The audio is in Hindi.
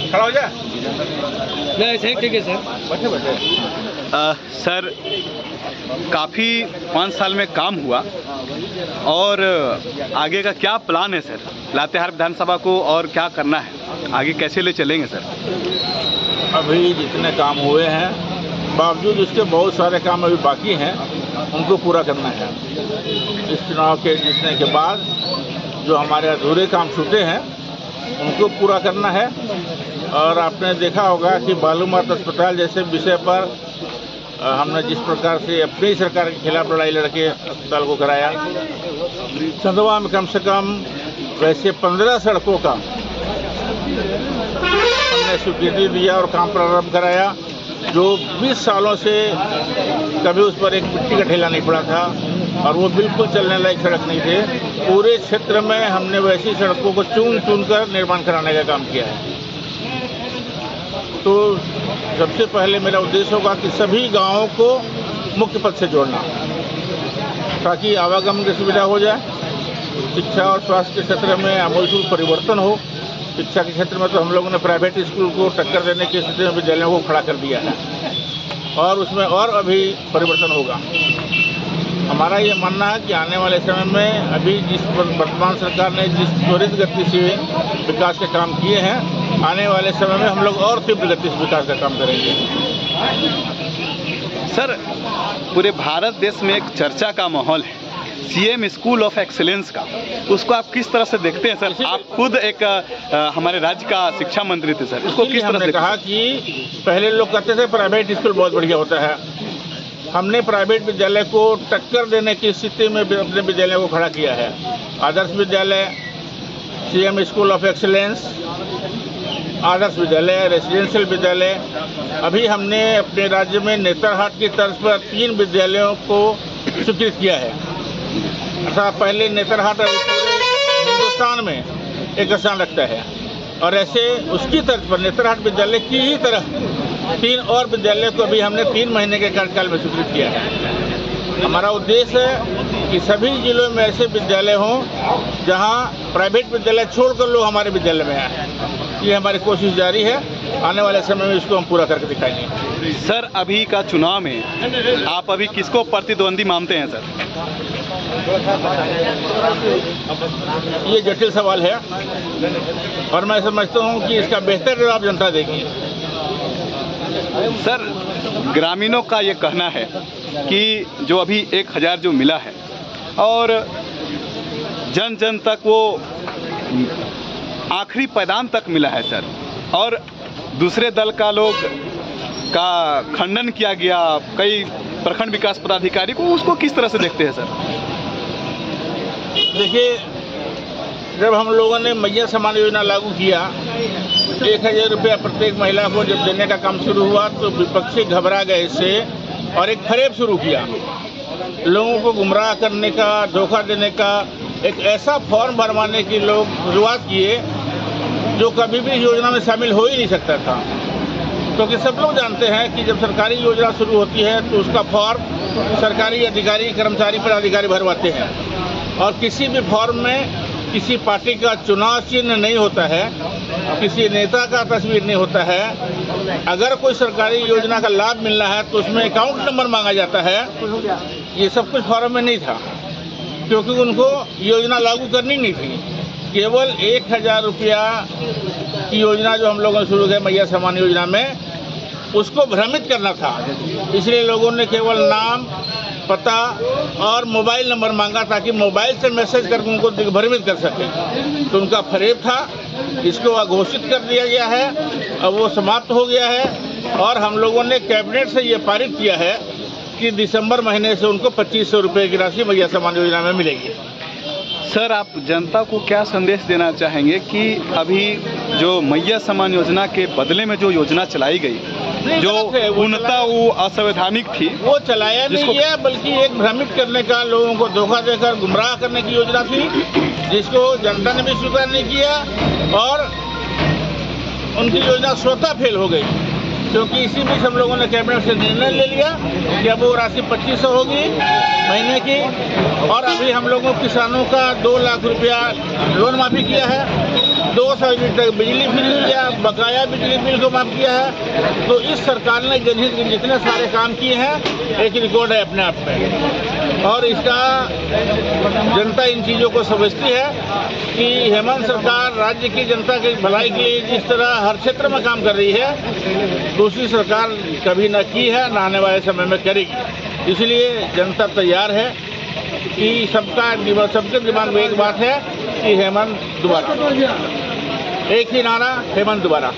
खड़ा हो जाए। नहीं ठीक है सर, बैठे बैठे। सर काफ़ी 5 साल में काम हुआ और आगे का क्या प्लान है सर लातेहार विधानसभा को, और क्या करना है आगे, कैसे ले चलेंगे सर? अभी जितने काम हुए हैं बावजूद उसके बहुत सारे काम अभी बाकी हैं, उनको पूरा करना है। इस चुनाव के जीतने के बाद जो हमारे अधूरे काम छूटे हैं उनको पूरा करना है। और आपने देखा होगा कि बालूमाथ अस्पताल जैसे विषय पर हमने जिस प्रकार से अपनी सरकार के खिलाफ लड़ाई लड़के अस्पताल को कराया, चंदवा में कम से कम वैसे 15 सड़कों का हमने स्वीकृति दिया और काम प्रारंभ कराया, जो 20 सालों से कभी उस पर एक मिट्टी का ठेला नहीं पड़ा था और वो बिल्कुल चलने लायक सड़क नहीं थे। पूरे क्षेत्र में हमने वैसी सड़कों को चुन कर निर्माण कराने का काम किया है। तो सबसे पहले मेरा उद्देश्य होगा कि सभी गांवों को मुख्य पथ से जोड़ना, ताकि आवागमन की सुविधा हो जाए। शिक्षा और स्वास्थ्य के क्षेत्र में आमूलचूल परिवर्तन हो। शिक्षा के क्षेत्र में तो हम लोगों ने प्राइवेट स्कूल को टक्कर देने की स्थिति में विद्यालयों को खड़ा कर दिया है और उसमें और अभी परिवर्तन होगा। हमारा ये मानना है कि आने वाले समय में अभी जिस वर्तमान सरकार ने जिस त्वरित गति से विकास के काम किए हैं, आने वाले समय में हम लोग और तीव्र गति से विकास का काम करेंगे। सर पूरे भारत देश में एक चर्चा का माहौल है सीएम स्कूल ऑफ एक्सीलेंस का, उसको आप किस तरह से देखते हैं सर? आप खुद एक हमारे राज्य का शिक्षा मंत्री थे सर, उसको किस तरह से कहा कि पहले लोग कहते थे प्राइवेट स्कूल बहुत बढ़िया होता है, हमने प्राइवेट विद्यालय को टक्कर देने की स्थिति में अपने विद्यालय को खड़ा किया है। Adarsh Vidyalaya, CM school of excellence, Adarsh Vidyalaya, residential विद्यालय। अभी हमने अपने राज्य में नेतरहाट की तर्ज पर 3 विद्यालयों को स्वीकृत किया है। अर्थात पहले नेतरहाट पूरे हिंदुस्तान में एक स्थान रखता है और ऐसे उसकी तर्ज पर नेतरहाट विद्यालय की ही तरह 3 और विद्यालय को अभी हमने 3 महीने के कार्यकाल में स्वीकृत किया है। हमारा उद्देश्य है कि सभी जिलों में ऐसे विद्यालय हों जहां प्राइवेट विद्यालय छोड़कर लोग हमारे विद्यालय में आए। ये हमारी कोशिश जारी है, आने वाले समय में इसको हम पूरा करके दिखाएंगे। सर अभी का चुनाव में आप अभी किसको प्रतिद्वंदी मानते हैं सर? ये जटिल सवाल है और मैं समझता हूँ कि इसका बेहतर जवाब जनता देगी। सर ग्रामीणों का ये कहना है कि जो अभी 1000 जो मिला है और जन जन तक वो आखिरी पैदान तक मिला है सर, और दूसरे दल का लोग का खंडन किया गया कई प्रखंड विकास पदाधिकारी को, उसको किस तरह से देखते हैं सर? देखिए, जब हम लोगों ने मैया सम्मान योजना लागू किया, 1000 रुपया प्रत्येक महिला को जब देने का काम शुरू हुआ तो विपक्षी घबरा गए इससे और एक फरेब शुरू किया, लोगों को गुमराह करने का, धोखा देने का, एक ऐसा फॉर्म भरवाने की लोग शुरुआत किए जो कभी भी योजना में शामिल हो ही नहीं सकता था। क्योंकि सब लोग जानते हैं कि जब सरकारी योजना शुरू होती है तो उसका फॉर्म सरकारी अधिकारी, कर्मचारी, पदाधिकारी भरवाते हैं और किसी भी फॉर्म में किसी पार्टी का चुनाव चिन्ह नहीं होता है, किसी नेता का तस्वीर नहीं होता है। अगर कोई सरकारी योजना का लाभ मिलना है तो उसमें अकाउंट नंबर मांगा जाता है। ये सब कुछ फॉर्म में नहीं था क्योंकि उनको योजना लागू करनी नहीं थी। केवल 1000 रुपया की योजना जो हम लोगों ने शुरू की मैया सम्मान योजना में, उसको भ्रमित करना था, इसलिए लोगों ने केवल नाम, पता और मोबाइल नंबर मांगा ताकि मोबाइल से मैसेज करके उनको दिग्भ्रमित कर सके। तो उनका फरेब था, इसको अघोषित कर दिया गया है, अब वो समाप्त हो गया है और हम लोगों ने कैबिनेट से ये पारित किया है कि दिसंबर महीने से उनको 2500 रुपये की राशि मैया सम्मान योजना में मिलेगी। सर आप जनता को क्या संदेश देना चाहेंगे कि अभी जो मैया सम्मान योजना के बदले में जो योजना चलाई गई, जो पूर्णतः वो असंवैधानिक थी, वो चलाया नहीं है, बल्कि एक भ्रमित करने का, लोगों को धोखा देकर गुमराह करने की योजना थी, जिसको जनता ने भी स्वीकार नहीं किया और उनकी योजना स्वतः फेल हो गई। क्योंकि इसी बीच हम लोगों ने कैबिनेट से निर्णय ले लिया कि अब वो राशि 2500 होगी महीने की और अभी हम लोगों किसानों का 2 लाख रुपया लोन माफी किया है 200 यूनिट तक बिजली फ्री किया, बकाया बिजली बिल को माफ किया है। तो इस सरकार ने जनहित के जितने सारे काम किए हैं एक रिकॉर्ड है अपने आप में, और इसका जनता इन चीज़ों को समझती है कि हेमंत सरकार राज्य की जनता की भलाई के लिए जिस तरह हर क्षेत्र में काम कर रही है, दूसरी सरकार कभी न की है, न आने वाले समय में करेगी। इसलिए जनता तैयार है कि सबके दिमाग में एक बात है कि हेमंत दोबारा, एक ही नारा, हेमंत दोबारा।